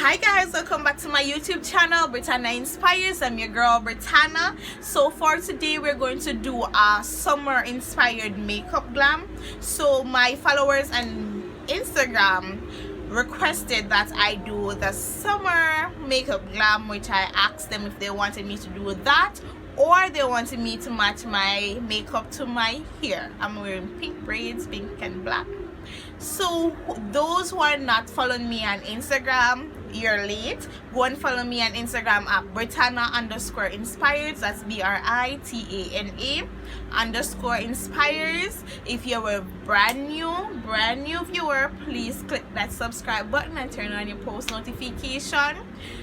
Hi guys, welcome back to my YouTube channel, Britanna Inspires. I'm your girl Britanna. So for today we're going to do a summer inspired makeup glam. So my followers on Instagram requested that I do the summer makeup glam, which I asked them if they wanted me to do that or they wanted me to match my makeup to my hair. I'm wearing pink braids, pink and black. So those who are not following me on Instagram, you're late. Go and follow me on Instagram at Britanna_inspires. That's BRITANA_inspires. If you're a brand new viewer, please click that subscribe button and turn on your post notification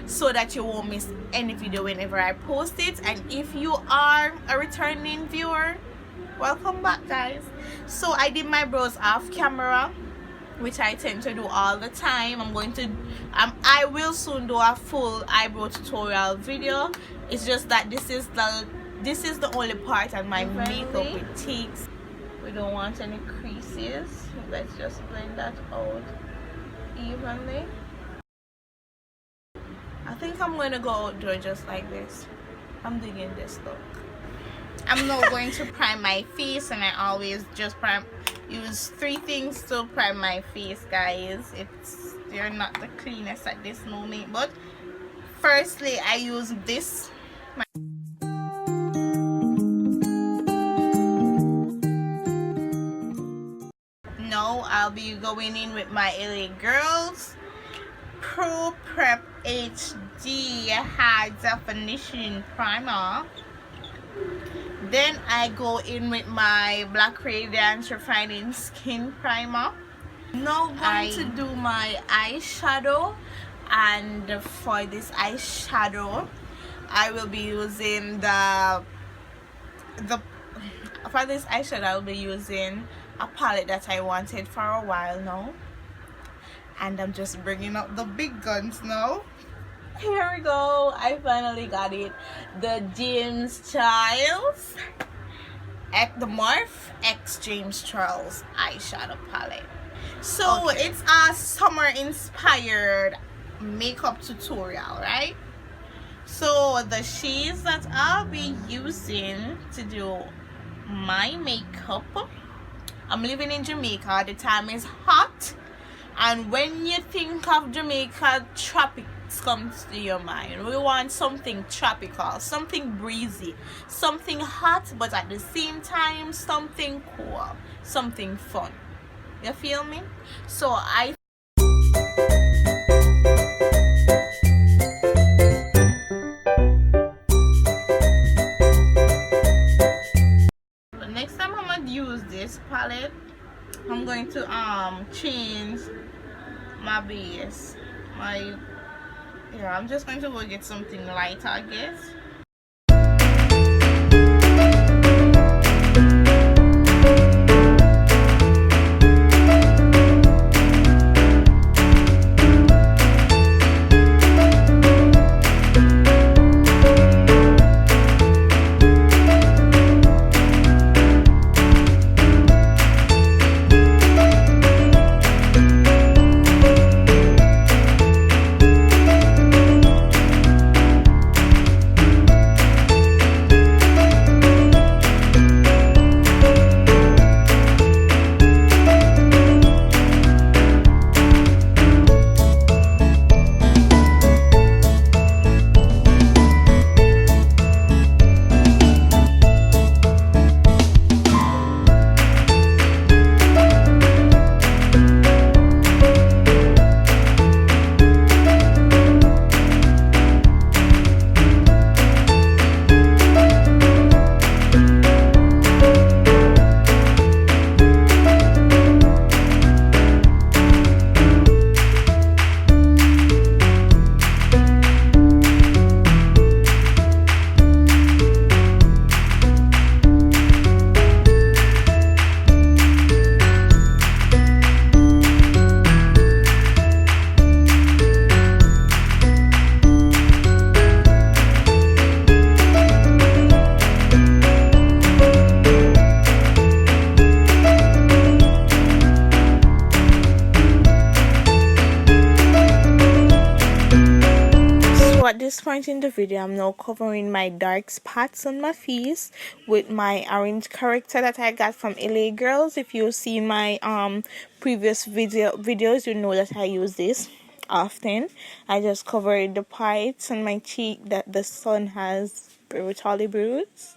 so that you won't miss any video whenever I post it. And if you are a returning viewer, welcome back guys. So I did my brows off camera, which I tend to do all the time. I will soon do a full eyebrow tutorial video. It's just that this is the only part of my makeup it takes. We don't want any creases. Let's just blend that out evenly. I think I'm going to go outdoor just like this. I'm digging this look. I'm not going to prime my face, and I always just use 3 things to prime my face, guys. They're not the cleanest at this moment, but firstly I use this. Now I'll be going in with my LA Girls Pro Prep HD High Definition Primer. Then I go in with my Black Radiance Refining Skin Primer. Now I'm going to do my eyeshadow, and for this eyeshadow I will be using I'll be using a palette that I wanted for a while now, and I'm just bringing up the big guns now. Here we go. I finally got it. The James Charles the Morphe X James Charles eyeshadow palette. So okay, it's a summer inspired makeup tutorial, right? So the shades that I'll be using to do my makeup, I'm living in Jamaica. The time is hot, and when you think of Jamaica, tropics comes to your mind. We want something tropical, something breezy, something hot, but at the same time something cool, something fun. You feel me? So next time I'm gonna use this palette, I'm going to change my base. I'm just going to go get something lighter, I guess. at this point in the video, I'm now covering my dark spots on my face with my orange corrector that I got from LA Girls. If you see my previous videos, you know that I use this often. I just covered the parts on my cheek that the sun has brutally bruised.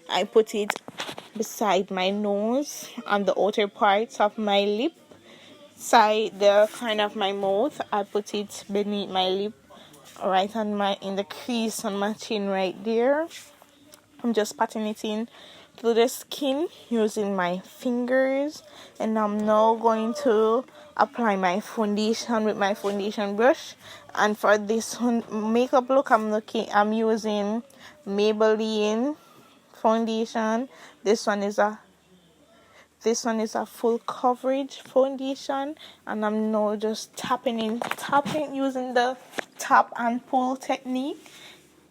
I put it beside my nose on the outer parts of my lip side, the corner of my mouth. I put it beneath my lip, right on my in the crease on my chin right there. I'm just patting it in to the skin using my fingers, and I'm now going to apply my foundation with my foundation brush. And for this makeup look, I'm using Maybelline foundation. This one is a full coverage foundation, and I'm now just tapping using the tap and pull technique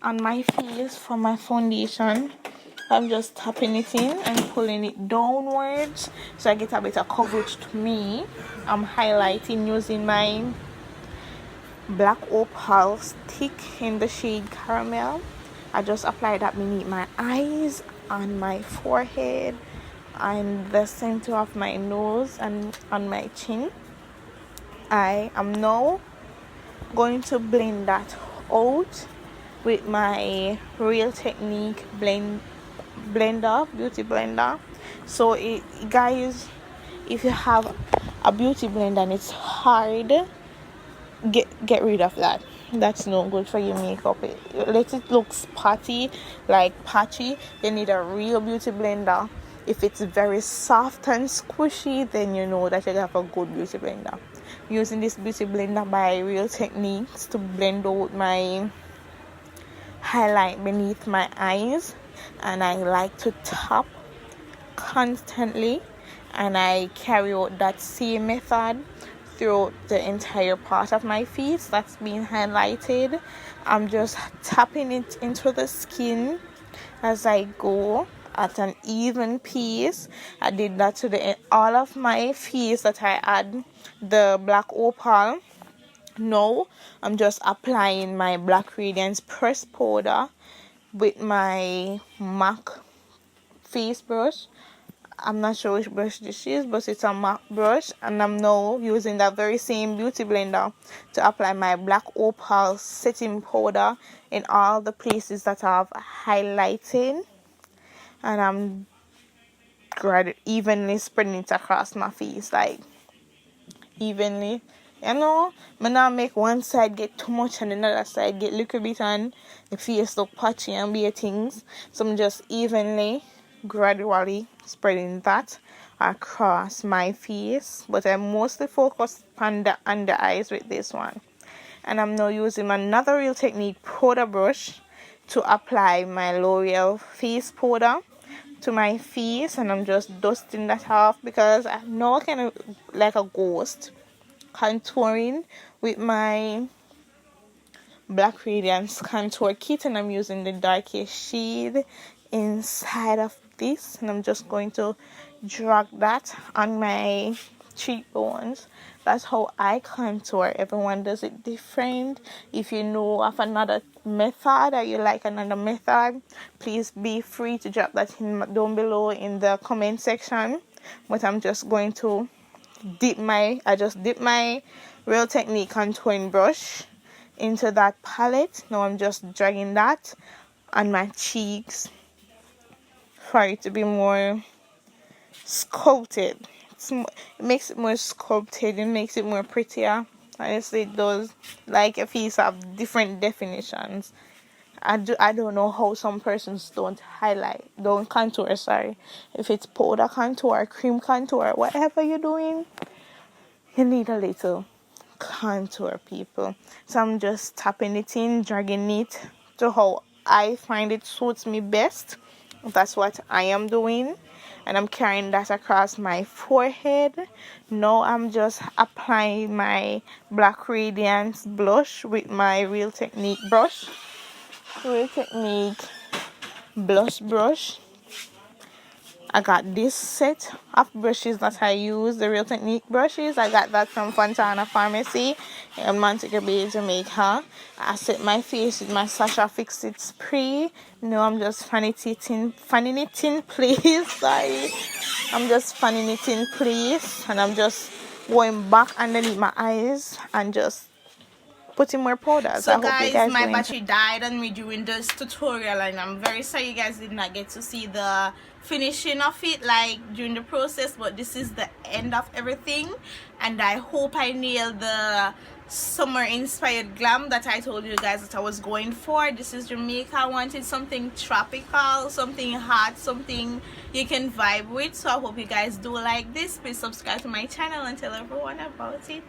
on my face for my foundation. I'm just tapping it in and pulling it downwards so I get a better coverage to me. I'm highlighting using my black opal stick in the shade caramel. I just apply that beneath my eyes, on my forehead, and the center of my nose, and on my chin. I am now going to blend that out with my Real Technique beauty blender. So guys, if you have a beauty blender and it's hard, get rid of that. That's no good for your makeup. Let it look spotty, like patchy. You need a real beauty blender. If it's very soft and squishy, then you know that you have a good beauty blender. Using this beauty blender by Real Techniques to blend out my highlight beneath my eyes, and I like to tap constantly, and I carry out that same method throughout the entire part of my face that's being highlighted. I'm just tapping it into the skin as I go at an even pace. I did that to all of my face that I add the black opal. Now I'm just applying my Black Radiance pressed powder with my MAC face brush. I'm not sure which brush this is, but it's a MAC brush, and I'm now using that very same beauty blender to apply my black opal setting powder in all the places that I've highlighted, and I'm evenly spreading it across my face, like evenly. You know, I'm not make one side get too much and another side get little bit, and the face look patchy and weird things. So I'm just gradually spreading that across my face, but I'm mostly focused on the under eyes with this one. And I'm now using another Real Technique powder brush to apply my L'Oreal face powder to my face, and I'm just dusting that off because I know I kind of like a ghost contouring with my Black Radiance contour kit, and I'm using the darkest shade inside of this, and I'm just going to drag that on my cheekbones. That's how I contour. Everyone does it different. If you know of another method or you like another method, please be free to drop that down below in the comment section. But I'm just going to dip my Real Technique contouring brush into that palette. Now I'm just dragging that on my cheeks for it to be more sculpted. It makes it more sculpted. It makes it more prettier. Honestly, it does. Like a face have different definitions. I don't know how some persons don't contour. Sorry, if it's powder contour, cream contour, whatever you're doing, you need a little contour, people. So I'm just tapping it in, dragging it to how I find it suits me best. That's what I am doing, and I'm carrying that across my forehead. Now I'm just applying my Black Radiance blush with my Real Technique blush brush, I got this set of brushes that I use, the Real Technique brushes. I got that from Fontana Pharmacy in Montego Bay, Jamaica. I set my face with my Sasha Fix It spray. No, I'm just fanning it in place. Sorry, I'm just fanning it in place, and I'm just going back underneath my eyes and just putting more powders. So guys, my battery died on me during this tutorial, and I'm very sorry you guys did not get to see the finishing of it like during the process, but this is the end of everything, and I hope I nailed the summer inspired glam that I told you guys that I was going for. This is Jamaica. I wanted something tropical, something hot, something you can vibe with. So I hope you guys do like this. Please subscribe to my channel and tell everyone about it.